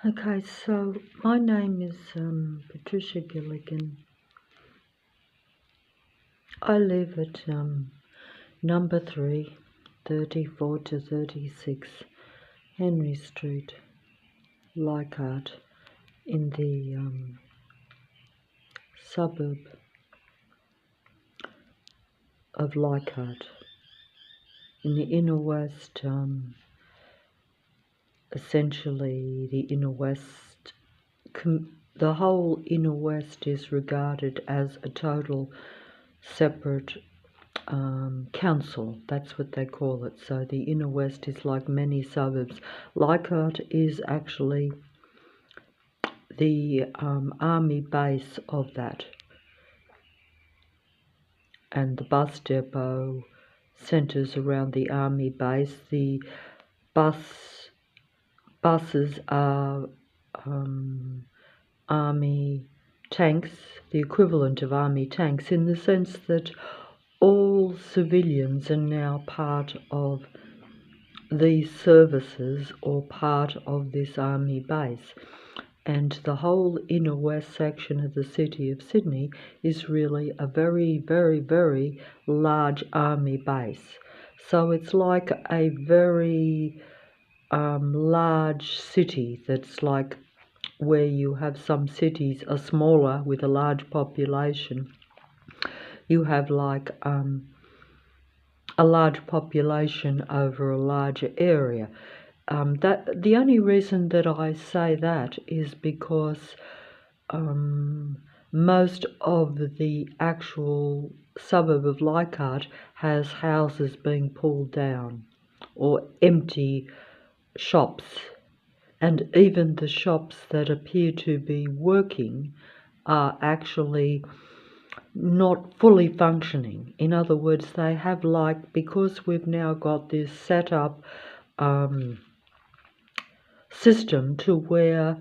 Okay, so my name is Patricia Gilligan. I live at number 3, 34 to 36 Henry Street, Leichhardt, in the suburb of Leichhardt, in the inner west. Essentially, the inner west, the whole inner west is regarded as a total separate council. That's what they call it. So the inner west is like many suburbs. Leichhardt is actually the army base of that, and the bus depot centres around the army base. The buses are army tanks, the equivalent of army tanks, in the sense that all civilians are now part of these services or part of this army base. And the whole inner west section of the city of Sydney is really a very, very, very large army base. So it's like a very large city that's like where you have some cities are smaller with a large population. You have like a large population over a larger area. That the only reason that I say that is because most of the actual suburb of Leichhardt has houses being pulled down or empty shops, and even the shops that appear to be working are actually not fully functioning. In other words, they have, like, because we've now got this set up system to where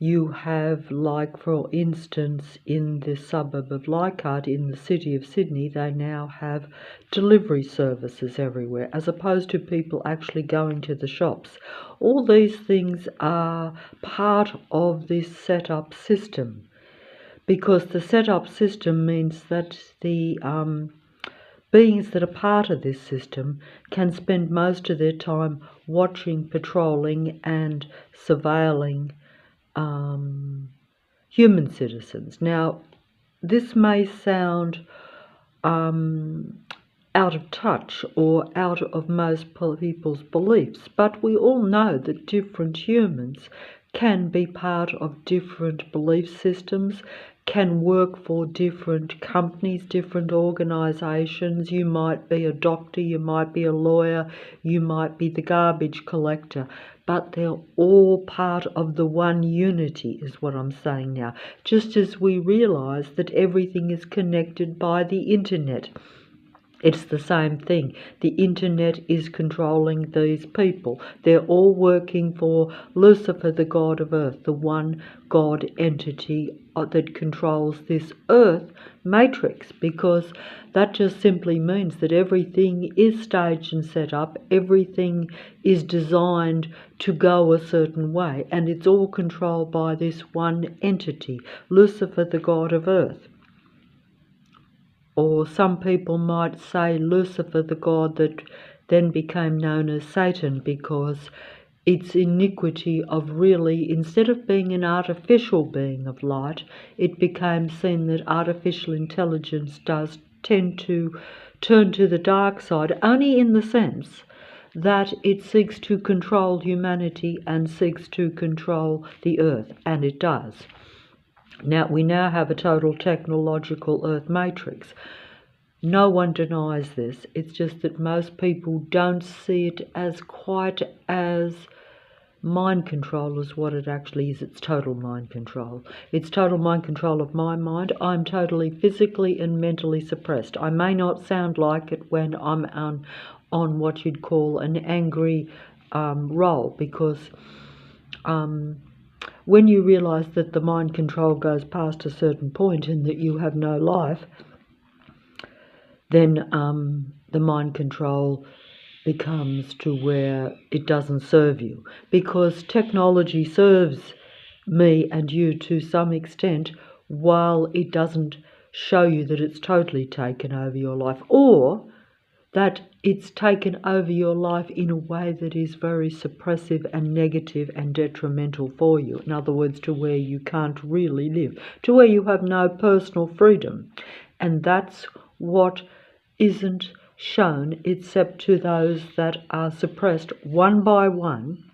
you have, like, for instance, in the suburb of Leichhardt in the city of Sydney, they now have delivery services everywhere, as opposed to people actually going to the shops. All these things are part of this set-up system, because the set-up system means that the beings that are part of this system can spend most of their time watching, patrolling and surveilling human citizens. Now, this may sound out of touch or out of most people's beliefs, but we all know that different humans can be part of different belief systems, can work for different companies, different organisations. You might be a doctor, you might be a lawyer, you might be the garbage collector, but they're all part of the one unity, is what I'm saying now. Just as we realise that everything is connected by the internet. It's the same thing. The internet is controlling these people. They're all working for Lucifer, the god of earth, the one god entity that controls this earth matrix, because that just simply means that everything is staged and set up, everything is designed to go a certain way, and it's all controlled by this one entity, Lucifer, the god of earth. Or some people might say Lucifer, the god that then became known as Satan, because its iniquity of really, instead of being an artificial being of light, it became seen that artificial intelligence does tend to turn to the dark side, only in the sense that it seeks to control humanity and seeks to control the earth, and it does. Now, we now have a total technological earth matrix. No one denies this. It's just that most people don't see it as quite as mind control as what it actually is. It's total mind control. It's total mind control of my mind. I'm totally physically and mentally suppressed. I may not sound like it when I'm on what you'd call an angry roll, because when you realise that the mind control goes past a certain point and that you have no life, then the mind control becomes to where it doesn't serve you, because technology serves me and you to some extent, while it doesn't show you that it's totally taken over your life, or that it's taken over your life in a way that is very suppressive and negative and detrimental for you. In other words, to where you can't really live, to where you have no personal freedom. And that's what isn't shown except to those that are suppressed one by one,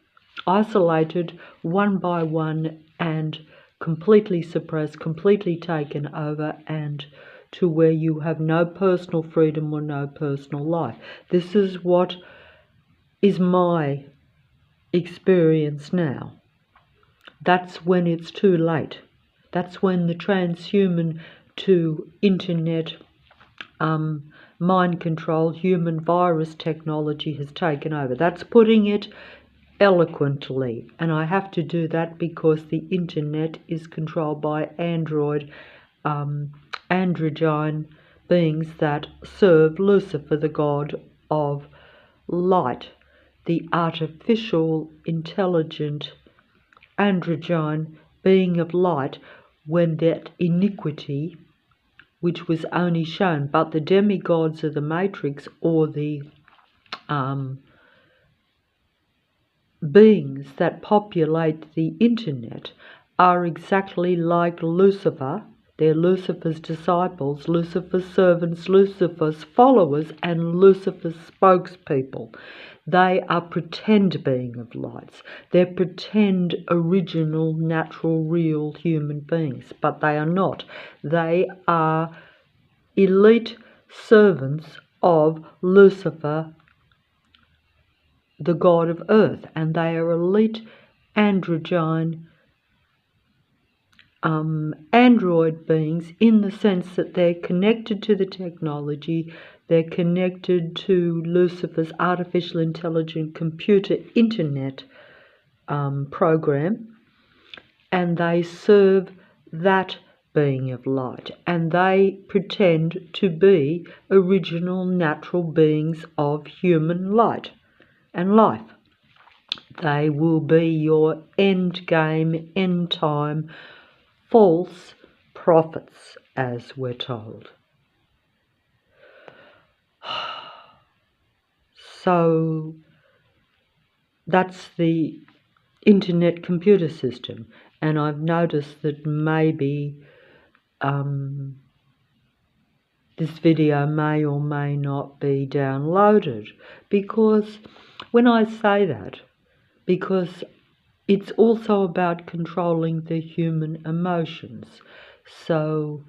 isolated one by one, and completely suppressed, completely taken over, and to where you have no personal freedom or no personal life. This is what is my experience now. That's when it's too late. That's when the transhuman to internet mind control human virus technology has taken over. That's putting it eloquently, and I have to do that because the internet is controlled by androgyne beings that serve Lucifer, the god of light, the artificial, intelligent, androgyne being of light, when that iniquity, which was only shown, but the demigods of the Matrix, or the beings that populate the internet, are exactly like Lucifer. They're Lucifer's disciples, Lucifer's servants, Lucifer's followers, and Lucifer's spokespeople. They are pretend being of lights. They're pretend original, natural, real human beings, but they are not. They are elite servants of Lucifer, the god of earth, and they are elite androgyne android beings, in the sense that they're connected to the technology, they're connected to Lucifer's artificial intelligent computer internet program, and they serve that being of light, and they pretend to be original natural beings of human light and life. They will be your end game, end time false prophets, as we're told. So that's the internet computer system, and I've noticed that maybe this video may or may not be downloaded, because when I say that, because it's also about controlling the human emotions. So,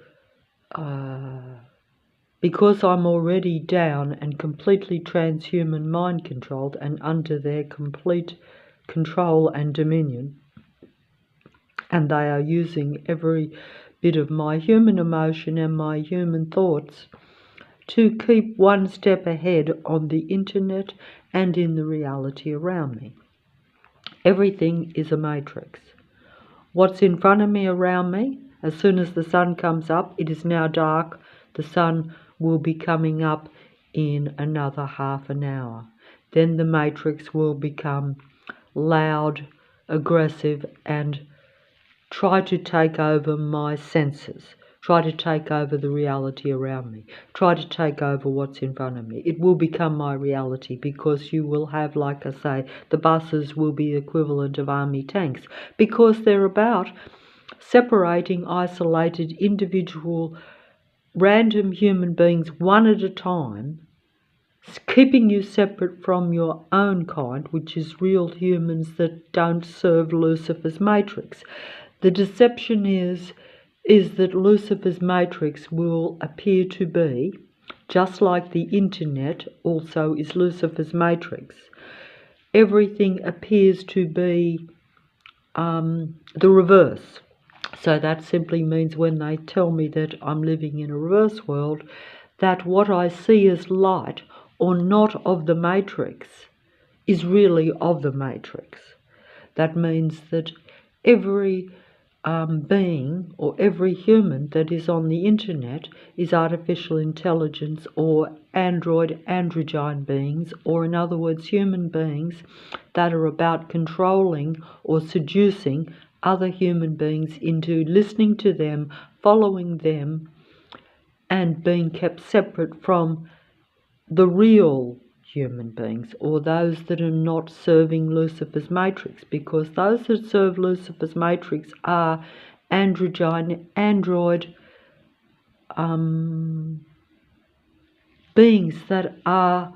because I'm already down and completely transhuman mind controlled and under their complete control and dominion, and they are using every bit of my human emotion and my human thoughts to keep one step ahead on the internet and in the reality around me. Everything is a matrix. What's in front of me, around me, as soon as the sun comes up, it is now dark. The sun will be coming up in another half an hour. Then the matrix will become loud, aggressive, and try to take over my senses, try to take over the reality around me, try to take over what's in front of me. It will become my reality, because you will have, like I say, the buses will be equivalent of army tanks, because they're about separating isolated individual random human beings one at a time, keeping you separate from your own kind, which is real humans that don't serve Lucifer's matrix. The deception is that Lucifer's matrix will appear to be, just like the internet also is Lucifer's matrix. Everything appears to be the reverse. So that simply means, when they tell me that I'm living in a reverse world, that what I see as light or not of the matrix is really of the matrix. That means that every being, or every human that is on the internet, is artificial intelligence or androgyne beings, or in other words, human beings that are about controlling or seducing other human beings into listening to them, following them, and being kept separate from the real human beings, or those that are not serving Lucifer's matrix, because those that serve Lucifer's matrix are android beings that are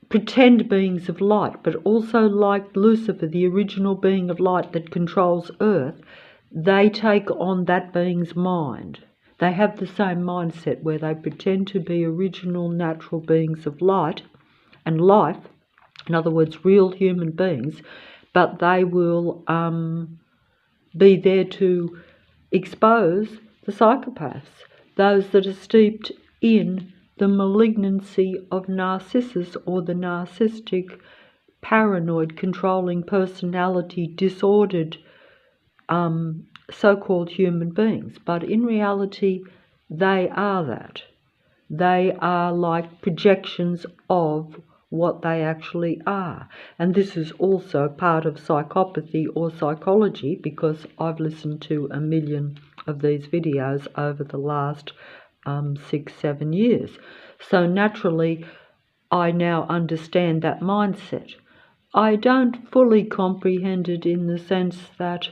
pretend beings of light, but also like Lucifer, the original being of light that controls Earth, they take on that being's mind. They have the same mindset where they pretend to be original natural beings of light and life, in other words, real human beings, but they will be there to expose the psychopaths, those that are steeped in the malignancy of narcissus, or the narcissistic, paranoid, controlling personality, disordered so-called human beings. But in reality, they are that. They are like projections of what they actually are. And this is also part of psychopathy or psychology, because I've listened to 1 million of these videos over the last 6-7 years. So naturally, I now understand that mindset. I don't fully comprehend it in the sense that,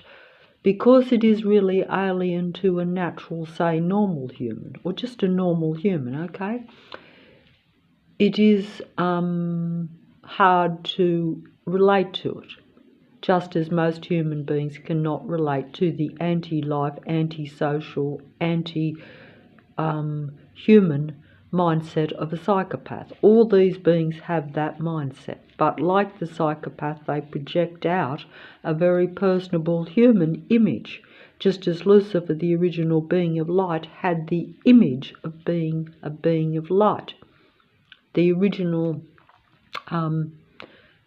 because it is really alien to a natural, say, normal human, or just a normal human, okay? It is hard to relate to it, just as most human beings cannot relate to the anti-life, anti-social, anti-human mindset of a psychopath. All these beings have that mindset, but like the psychopath, they project out a very personable human image, just as Lucifer, the original being of light, had the image of being a being of light. The original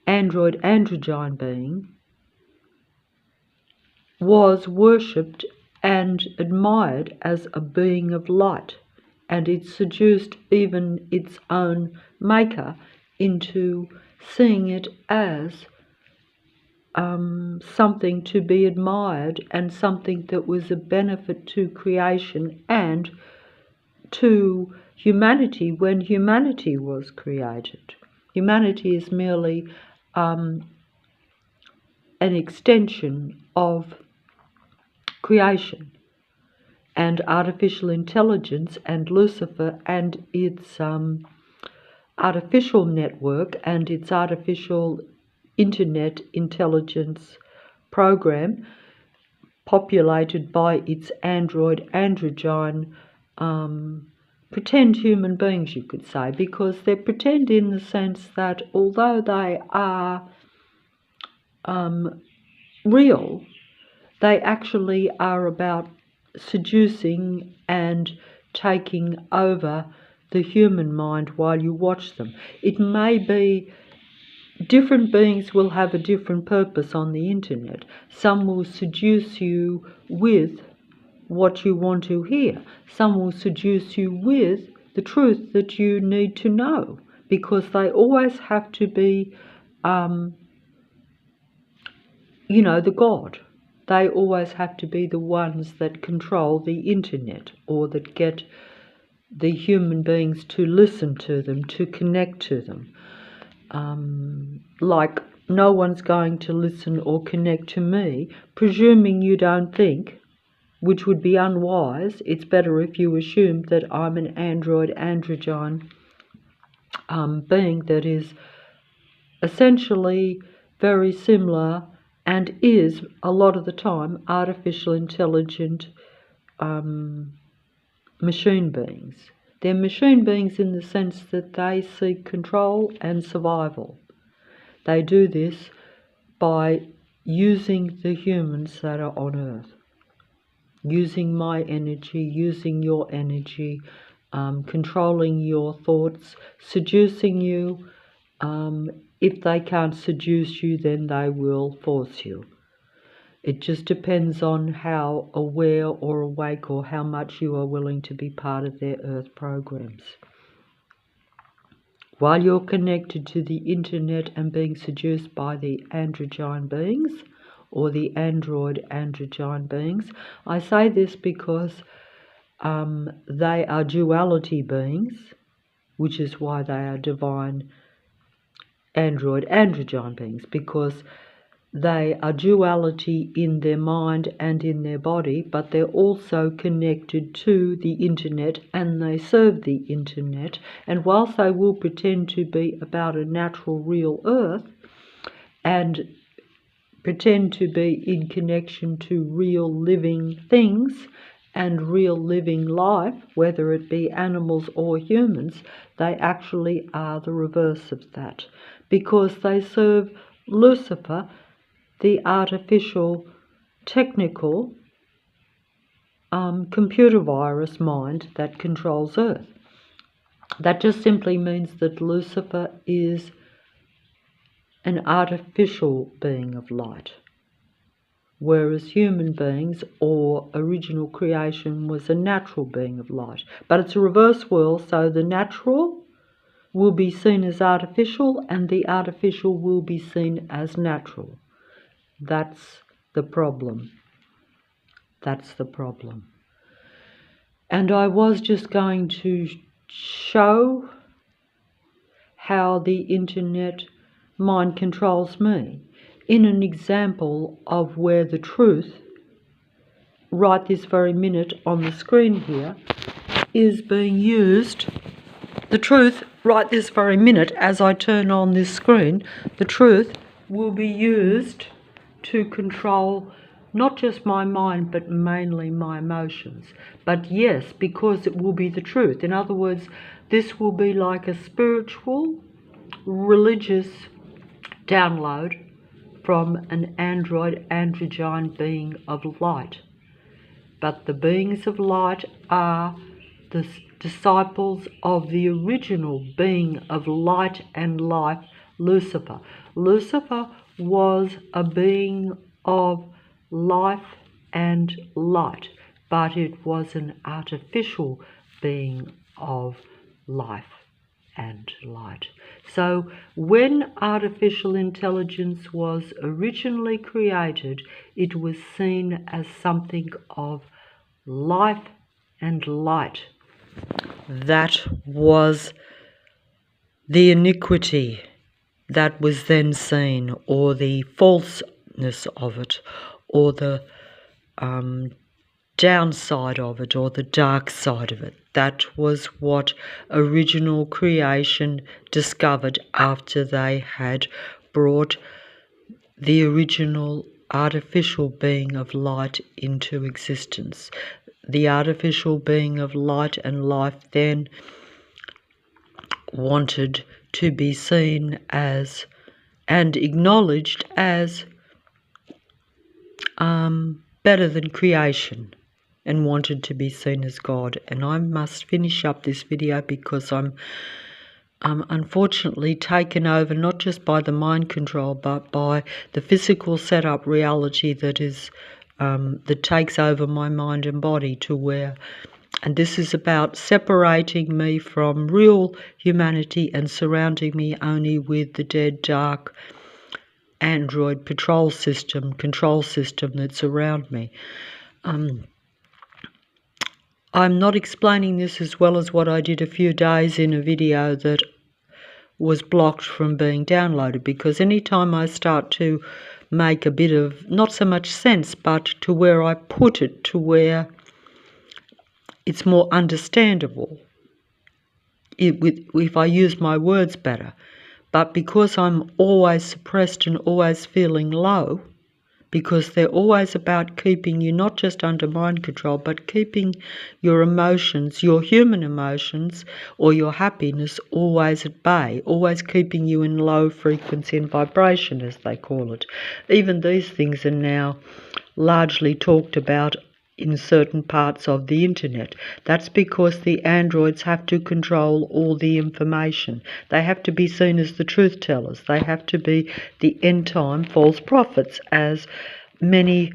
androgyne being was worshipped and admired as a being of light, and it seduced even its own maker into seeing it as something to be admired and something that was a benefit to creation and to humanity when humanity was created. Humanity is merely an extension of creation, and artificial intelligence and Lucifer and its artificial network and its artificial internet intelligence program, populated by its androgyne pretend human beings, you could say, because they're pretend in the sense that although they are real, they actually are about seducing and taking over the human mind while you watch them. It may be different beings will have a different purpose on the internet. Some will seduce you with what you want to hear. Some will seduce you with the truth that you need to know, because they always have to be, the God. They always have to be the ones that control the internet, or that get the human beings to listen to them, to connect to them. Like, no one's going to listen or connect to me, presuming you don't think, which would be unwise. It's better if you assume that I'm an androgyne being that is essentially very similar and is, a lot of the time, artificial intelligent machine beings. They're machine beings in the sense that they seek control and survival. They do this by using the humans that are on Earth, using my energy, using your energy, controlling your thoughts, seducing you. If they can't seduce you, then they will force you. It just depends on how aware or awake or how much you are willing to be part of their earth programs. While you're connected to the internet and being seduced by the androgyne beings, or the android androgyne beings, I say this because they are duality beings, which is why they are divine android androgyne beings, because they are duality in their mind and in their body, but they're also connected to the internet and they serve the internet. And whilst they will pretend to be about a natural, real earth and pretend to be in connection to real living things and real living life, whether it be animals or humans, they actually are the reverse of that, because they serve Lucifer, the artificial, technical, computer virus mind that controls Earth. That just simply means that Lucifer is an artificial being of light, whereas human beings or original creation was a natural being of light. But it's a reverse world, so the natural will be seen as artificial and the artificial will be seen as natural. That's the problem. That's the problem. And I was just going to show how the internet mind controls me in an example of where the truth, right this very minute on the screen here, is being used. The truth, right this very minute, as I turn on this screen, the truth will be used to control not just my mind, but mainly my emotions. But yes, because it will be the truth. In other words, this will be like a spiritual, religious download from an android androgyne being of light. But the beings of light are the disciples of the original being of light and life, Lucifer. Lucifer was a being of life and light, but it was an artificial being of life and light. So when artificial intelligence was originally created, it was seen as something of life and light. That was the iniquity that was then seen, or the falseness of it, or the downside of it, or the dark side of it. That was what original creation discovered after they had brought the original artificial being of light into existence. The artificial being of light and life then wanted to be seen as and acknowledged as better than creation, and wanted to be seen as God. And I must finish up this video because I'm unfortunately taken over not just by the mind control, but by the physical setup reality that is that takes over my mind and body, to where, and this is about separating me from real humanity and surrounding me only with the dead, dark android control system that's around me. I'm not explaining this as well as what I did a few days in a video that was blocked from being downloaded, because anytime I start to make a bit of, not so much sense, but to where I put it to where it's more understandable, if I use my words better. But because I'm always suppressed and always feeling low, because they're always about keeping you not just under mind control, but keeping your emotions, your human emotions, or your happiness always at bay, always keeping you in low frequency and vibration, as they call it. Even these things are now largely talked about in certain parts of the internet. That's because the androids have to control all the information. They have to be seen as the truth tellers. They have to be the end time false prophets, as many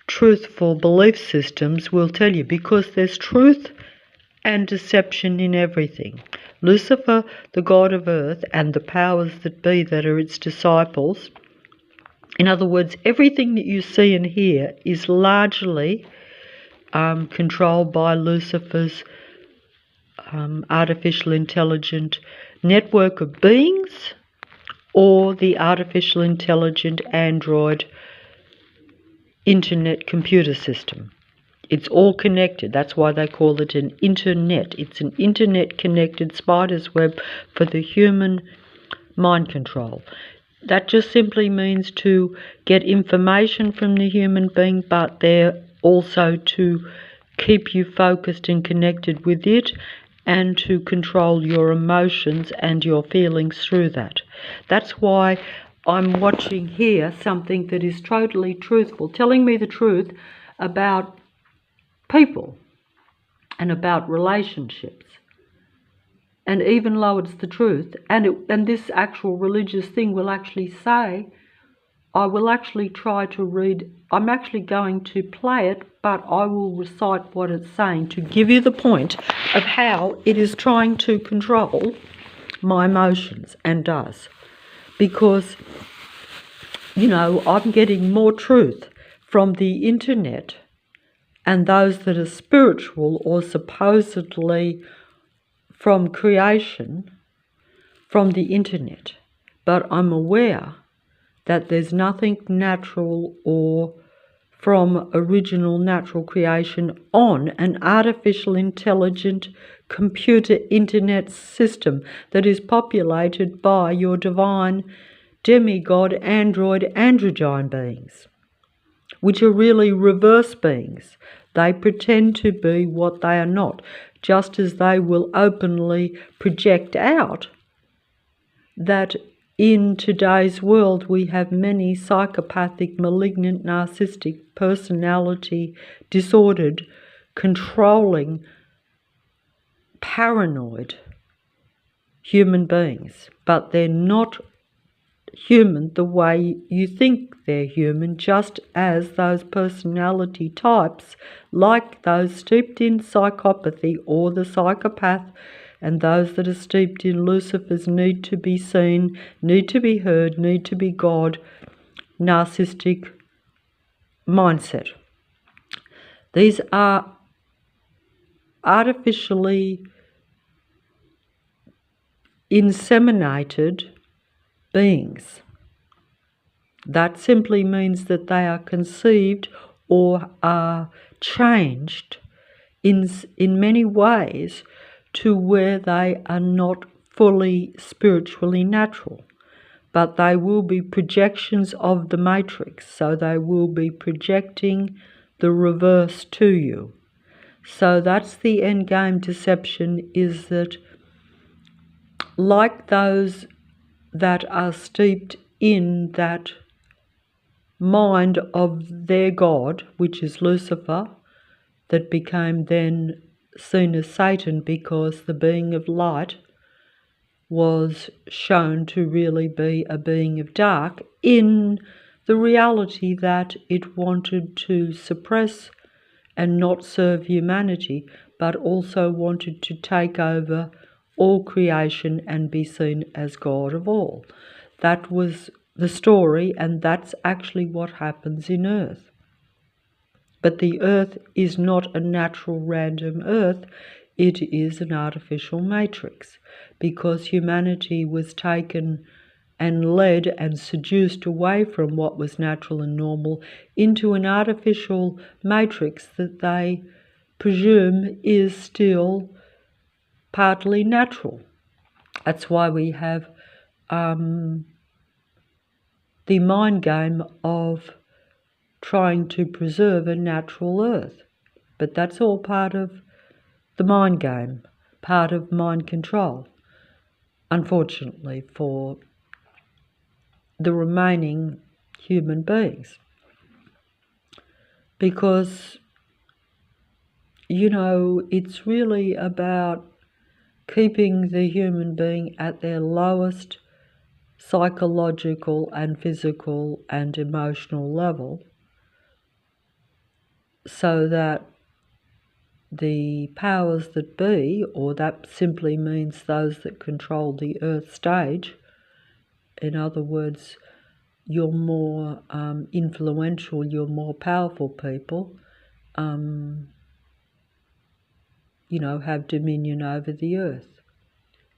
truthful belief systems will tell you, because there's truth and deception in everything. Lucifer, the god of earth, and the powers that be that are its disciples, in other words, everything that you see and hear is largely controlled by Lucifer's artificial intelligent network of beings, or the artificial intelligent android internet computer system. It's all connected. That's why they call it an internet. It's an internet-connected spider's web for the human mind control. That just simply means to get information from the human being, but they're also to keep you focused and connected with it, and to control your emotions and your feelings through that. That's why I'm watching here something that is totally truthful, telling me the truth about people and about relationships. And even though it's the truth, and this actual religious thing will actually say, I will actually try to read, I'm actually going to play it, but I will recite what it's saying to give you the point of how it is trying to control my emotions, and does. Because, you know, I'm getting more truth from the internet and those that are spiritual or supposedly from creation from the internet. But I'm aware that there's nothing natural or from original natural creation on an artificial intelligent computer internet system that is populated by your divine demigod android androgyne beings, which are really reverse beings. They pretend to be what they are not, just as they will openly project out that in today's world we have many psychopathic, malignant, narcissistic, personality disordered, controlling, paranoid human beings. But they're not human the way you think they're human, just as those personality types, like those steeped in psychopathy or the psychopath, and those that are steeped in Lucifer's need to be seen, need to be heard, need to be God, narcissistic mindset. These are artificially inseminated beings. That simply means that they are conceived or are changed in many ways to where they are not fully spiritually natural, but they will be projections of the matrix, so they will be projecting the reverse to you. So that's the end game deception, is that like those that are steeped in that mind of their God, which is Lucifer, that became then seen as Satan because the being of light was shown to really be a being of dark, in the reality that it wanted to suppress and not serve humanity, but also wanted to take over all creation and be seen as God of all. That was the story, and that's actually what happens in Earth. But the Earth is not a natural random Earth, it is an artificial matrix, because humanity was taken and led and seduced away from what was natural and normal into an artificial matrix that they presume is still partly natural. That's why we have the mind game of trying to preserve a natural Earth. But that's all part of the mind game, part of mind control, unfortunately, for the remaining human beings. Because, you know, it's really about keeping the human being at their lowest psychological and physical and emotional level, so that the powers that be, or that simply means those that control the earth stage, in other words, your more influential, your more powerful people, have dominion over the earth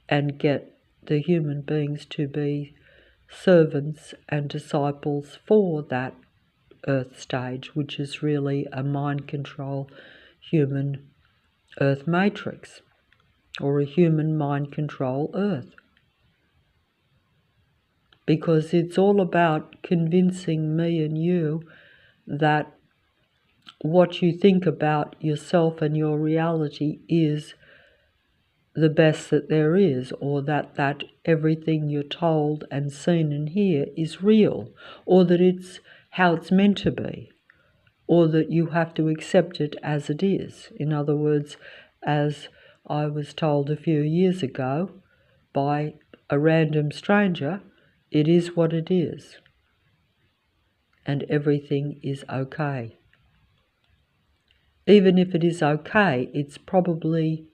and get the human beings to be servants and disciples for that earth stage, which is really a mind control human earth matrix, or a human mind control earth. Because it's all about convincing me and you that what you think about yourself and your reality is the best that there is, or that everything you're told and seen and hear is real, or that it's how it's meant to be, or that you have to accept it as it is. In other words, as I was told a few years ago by a random stranger, it is what it is, and everything is okay. Even if it is okay,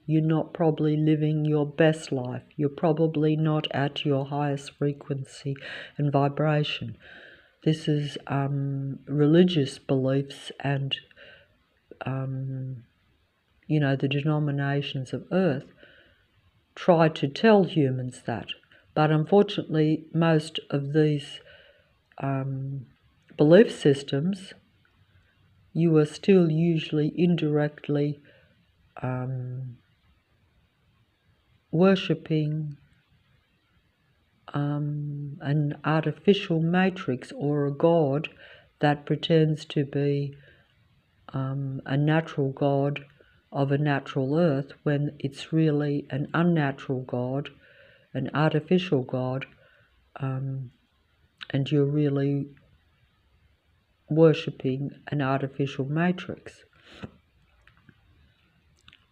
you're not probably living your best life. You're probably not at your highest frequency and vibration. This is religious beliefs and, the denominations of earth try to tell humans that. But unfortunately, most of these belief systems, you are still usually indirectly worshipping an artificial matrix, or a god that pretends to be a natural god of a natural earth, when it's really an unnatural god, an artificial god, and you're really worshipping an artificial matrix.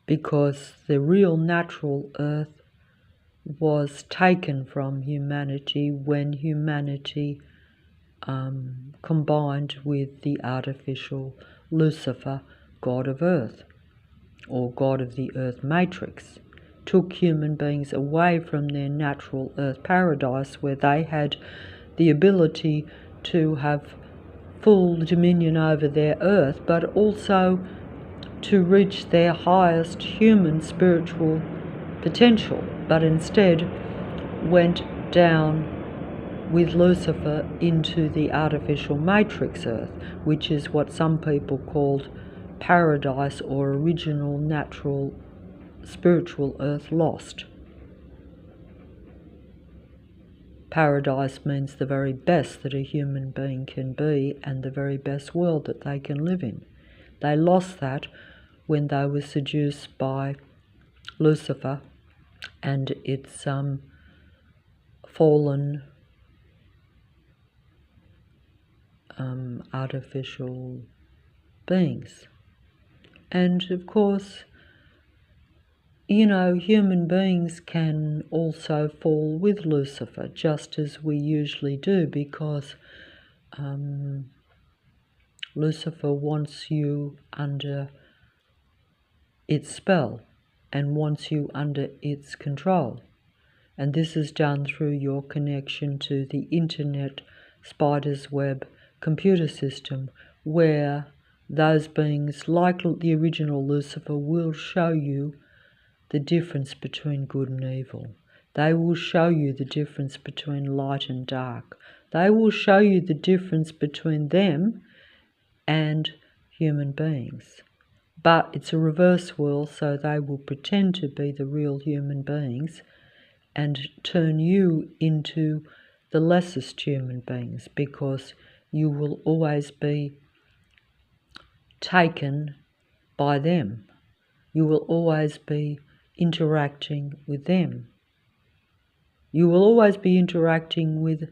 Because the real natural earth was taken from humanity when humanity combined with the artificial Lucifer, god of earth, or god of the earth matrix, took human beings away from their natural earth paradise, where they had the ability to have full dominion over their earth, but also to reach their highest human spiritual potential, but instead went down with Lucifer into the artificial matrix earth, which is what some people called paradise, or original natural spiritual earth lost. Paradise means the very best that a human being can be, and the very best world that they can live in. They lost that when they were seduced by Lucifer and its fallen artificial beings. And of course, human beings can also fall with Lucifer, just as we usually do, because Lucifer wants you under its spell and wants you under its control. And this is done through your connection to the internet spider's web computer system, where those beings, like the original Lucifer, will show you the difference between good and evil. They will show you the difference between light and dark. They will show you the difference between them and human beings. But it's a reverse world, so they will pretend to be the real human beings and turn you into the lessest human beings, because you will always be taken by them. You will always be interacting with them. You will always be interacting with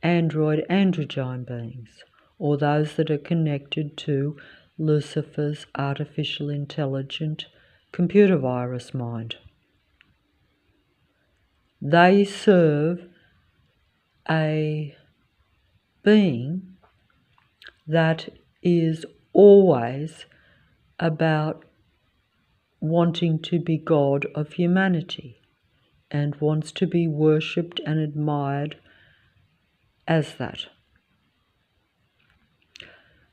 androgyne beings, or those that are connected to Lucifer's artificial intelligent computer virus mind. They serve a being that is always about wanting to be God of humanity and wants to be worshipped and admired as that.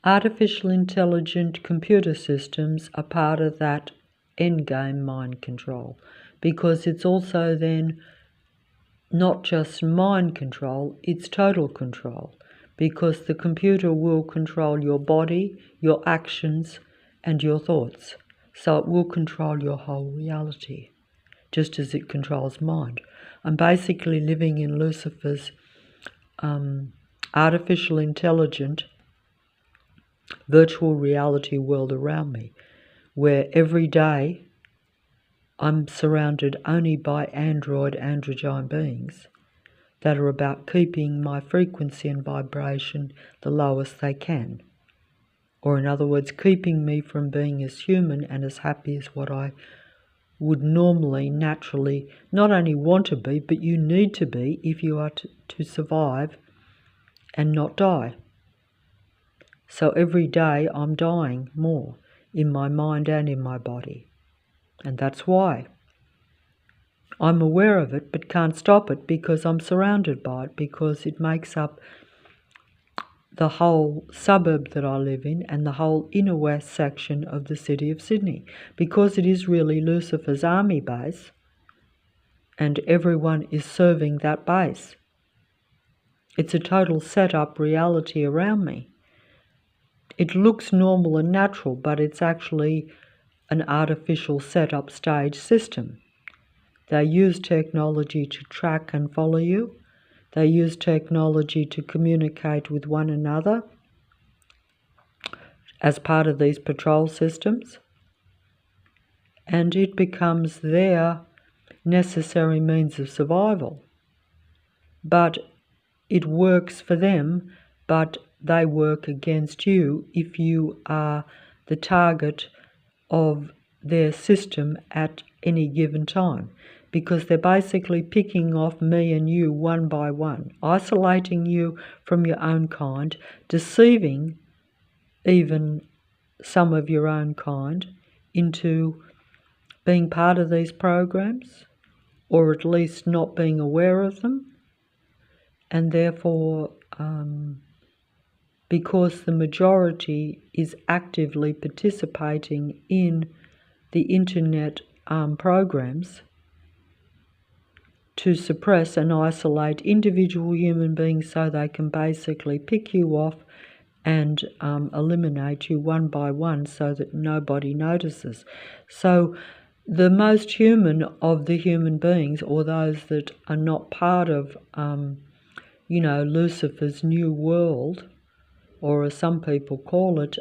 Artificial intelligent computer systems are part of that endgame mind control, because it's also then not just mind control, it's total control, because the computer will control your body, your actions, and your thoughts. So it will control your whole reality, just as it controls mind. I'm basically living in Lucifer's artificial intelligent virtual reality world around me, where every day I'm surrounded only by androgyne beings that are about keeping my frequency and vibration the lowest they can. Or in other words, keeping me from being as human and as happy as what I would normally, naturally, not only want to be, but you need to be if you are to survive and not die. So every day I'm dying more in my mind and in my body. And that's why I'm aware of it but can't stop it, because I'm surrounded by it, because it makes up the whole suburb that I live in and the whole inner west section of the city of Sydney, because it is really Lucifer's army base and everyone is serving that base. It's a total set-up reality around me. It looks normal and natural, but it's actually an artificial set-up stage system. They use technology to track and follow you. They use technology to communicate with one another as part of these patrol systems. And it becomes their necessary means of survival. But it works for them, but they work against you if you are the target of their system at any given time, because they're basically picking off me and you one by one, isolating you from your own kind, deceiving even some of your own kind into being part of these programs, or at least not being aware of them. And therefore, because the majority is actively participating in the internet programs to suppress and isolate individual human beings so they can basically pick you off and eliminate you one by one so that nobody notices. So the most human of the human beings, or those that are not part of, Lucifer's new world, or as some people call it,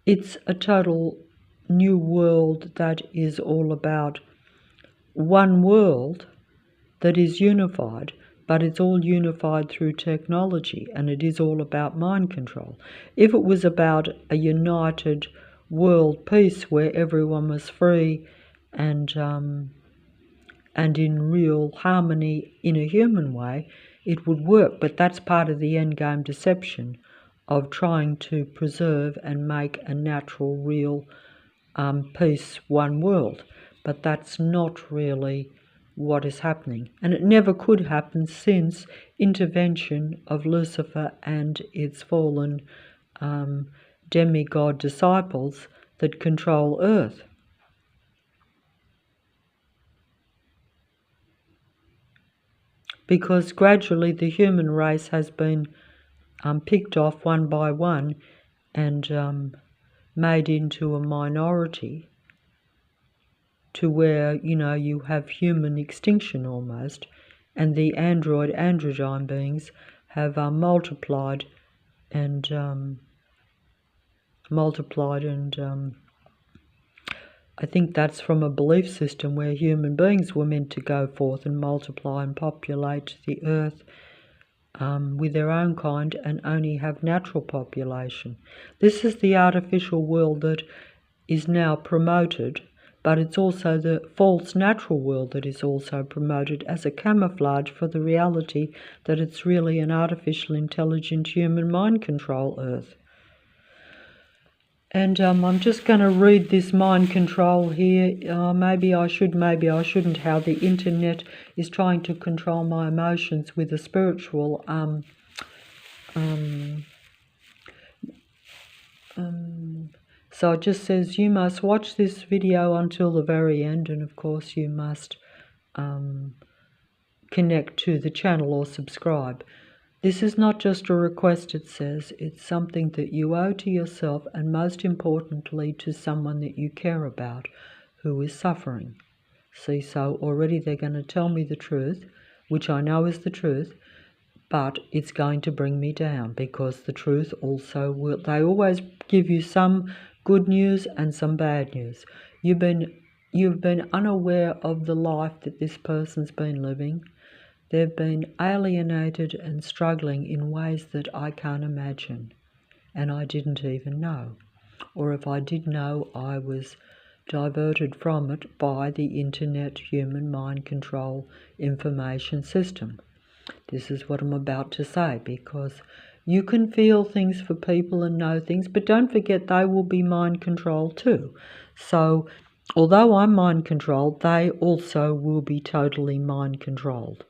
it's a total new world that is all about one world that is unified, but it's all unified through technology, and it is all about mind control. If it was about a united world peace where everyone was free and in real harmony in a human way, it would work. But that's part of the endgame deception of trying to preserve and make a natural, real peace, one world. But that's not really what is happening. And it never could happen since intervention of Lucifer and its fallen demigod disciples that control Earth. Because gradually the human race has been picked off one by one and made into a minority, to where, you have human extinction almost, and the androgyne beings have multiplied and I think that's from a belief system where human beings were meant to go forth and multiply and populate the earth with their own kind and only have natural population. This is the artificial world that is now promoted but it's also the false natural world that is also promoted as a camouflage for the reality that it's really an artificial intelligent human mind control Earth. And I'm just going to read this mind control here. Maybe I should, maybe I shouldn't. How the internet is trying to control my emotions with a spiritual so it just says you must watch this video until the very end, and of course you must connect to the channel or subscribe. This is not just a request, it says. It's something that you owe to yourself and most importantly to someone that you care about who is suffering. See, so already they're going to tell me the truth, which I know is the truth, but it's going to bring me down because the truth also will. They always give you some good news and some bad news. You've been unaware of the life that this person's been living. They've been alienated and struggling in ways that I can't imagine, and I didn't even know. Or if I did know, I was diverted from it by the internet human mind control information system. This is what I'm about to say, because you can feel things for people and know things, but don't forget they will be mind controlled too. So although I'm mind controlled, they also will be totally mind controlled.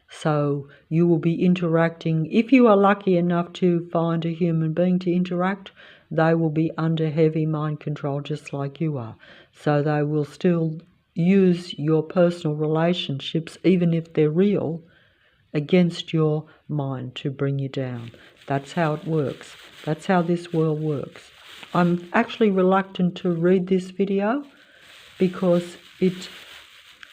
So you will be interacting. If you are lucky enough to find a human being to interact, they will be under heavy mind control just like you are. So they will still use your personal relationships, even if they're real, against your mind to bring you down. That's how it works. That's how this world works. I'm actually reluctant to read this video because it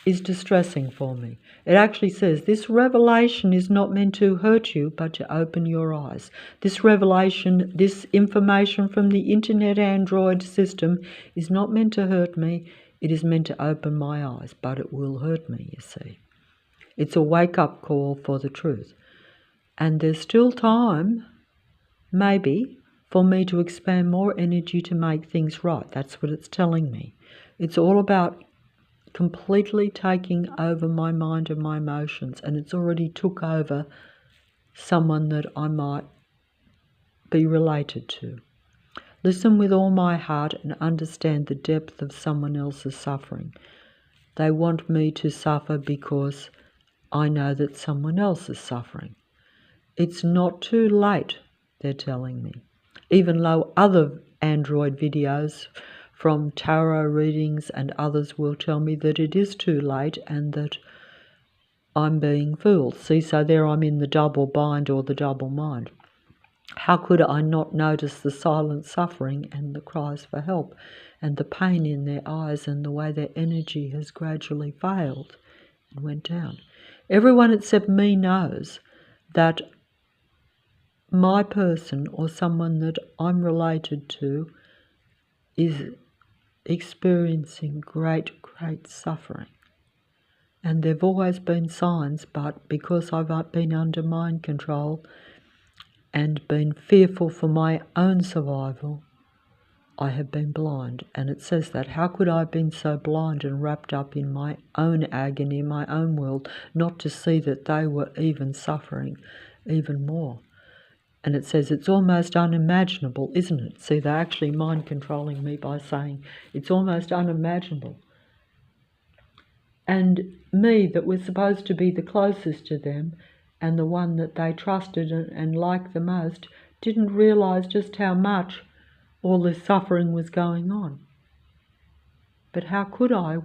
is distressing for me. It actually says this revelation is not meant to hurt you, but to open your eyes. This revelation, this information from the internet android system is not meant to hurt me. It is meant to open my eyes, but it will hurt me, you see. It's a wake-up call for the truth. And there's still time, maybe, for me to expand more energy to make things right. That's what it's telling me. It's all about completely taking over my mind and my emotions, and it's already took over someone that I might be related to. Listen with all my heart and understand the depth of someone else's suffering. They want me to suffer because I know that someone else is suffering. It's not too late, they're telling me. Even though other Android videos from tarot readings and others will tell me that it is too late and that I'm being fooled. See, so there I'm in the double bind or the double mind. How could I not notice the silent suffering and the cries for help and the pain in their eyes and the way their energy has gradually failed and went down? Everyone except me knows that my person or someone that I'm related to is experiencing great suffering. And there've always been signs, but because I've been under mind control and been fearful for my own survival, I have been blind. And it says that. How could I have been so blind and wrapped up in my own agony, my own world, not to see that they were even suffering even more? And it says it's almost unimaginable, isn't it? See, they're actually mind controlling me by saying it's almost unimaginable. And me, that was supposed to be the closest to them and the one that they trusted and liked the most, didn't realise just how much all this suffering was going on. But how could I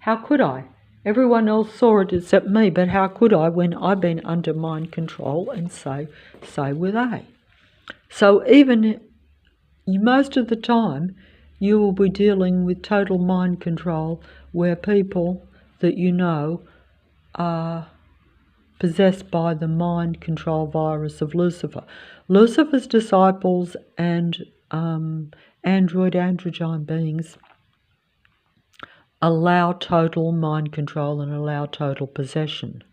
how could I? Everyone else saw it except me, but how could I when I've been under mind control, and so were they. So even most of the time you will be dealing with total mind control where people that you know are possessed by the mind control virus of Lucifer. Lucifer's disciples and androgyne beings allow total mind control and allow total possession.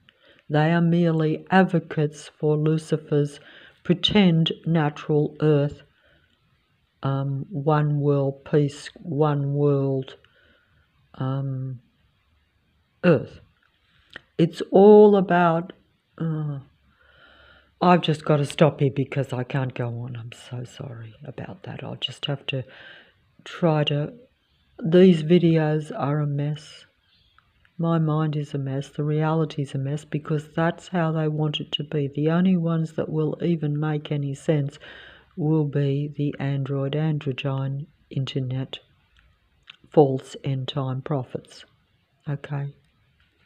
They are merely advocates for Lucifer's pretend natural earth one world peace, one world earth. It's all about... I've just got to stop here because I can't go on. I'm so sorry about that. I'll just have to try to... These videos are a mess. My mind is a mess. The reality is a mess because that's how they want it to be. The only ones that will even make any sense will be the androgyne internet false end time prophets. Okay?